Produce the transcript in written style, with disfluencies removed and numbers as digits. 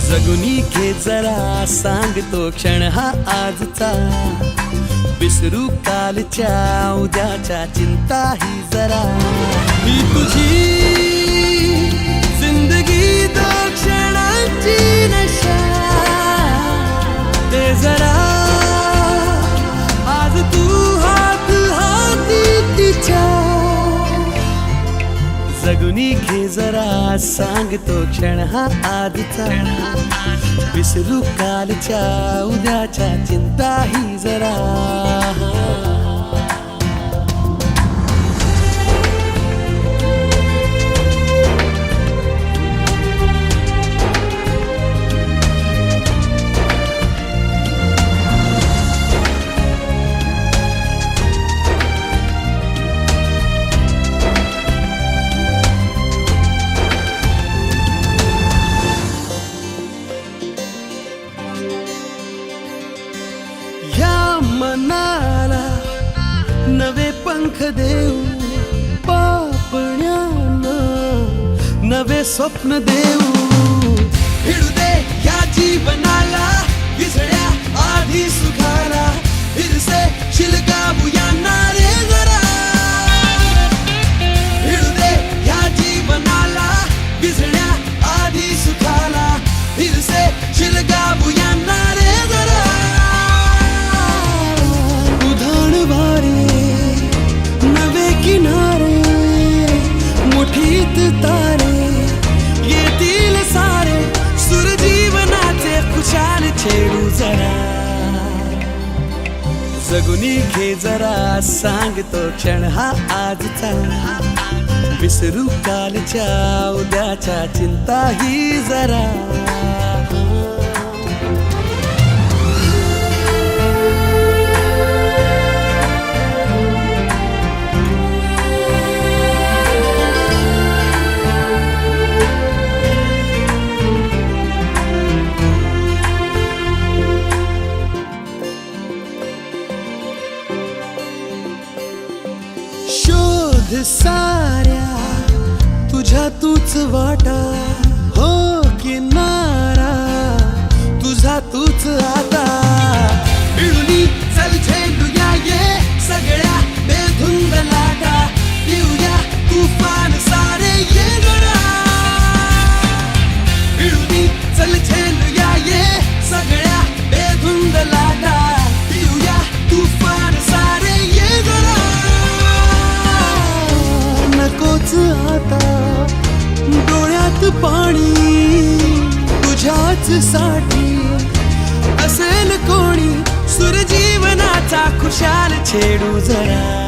जगुनी घे जरा सांगतो क्षण हा आजचा, विसरू कालच्या उद्याच्या चिंता ही जरा। ही तुझी जिंदगी दो क्षणांची नशा, ते जरा आज तू हात हाती तिच्या। जगुनी घे जरा सांगतो क्षण हा आजचा, विसरू कालच्या उद्याच्या चिंता ही जरा। मनाला नवे पंख देऊ, पापण्यांना नवे स्वप्न देऊ। भिडू दे या जीवनाला विसळ्या आधी सुखाला, फिरसे शिलगावूया रे जरा। भिडू दे या जीवनाला विसळ्या आधी सुखाला, फिरसे शिलगावूया रे जरा। मुठीत तारे येतील सारे, सुर जीवनाचे खुशाल छेडू जरा। जगुनी घे जरा सांगतो क्षण हा आजचा, विसरू कालच्या उद्याच्या चिंता ही जरा। शोध साऱ्या तुझ्या तूच वाटा, हो किनारा तुझा तूच आता। मिळूनी चल झेलूया ये सगळ्या बेधुंद लाटा, येऊया तुफान सारे ये जरा। मिळूनी चल झेलूया ये सगळ्या बेधुंद लाटा, येऊया तुफान सारे ये जरा। नकोच आता डोळ्यात पाणी, तुझ्याच साठी असेल कोणी, सुर जीवनाचा खुशाल छेडू जरा।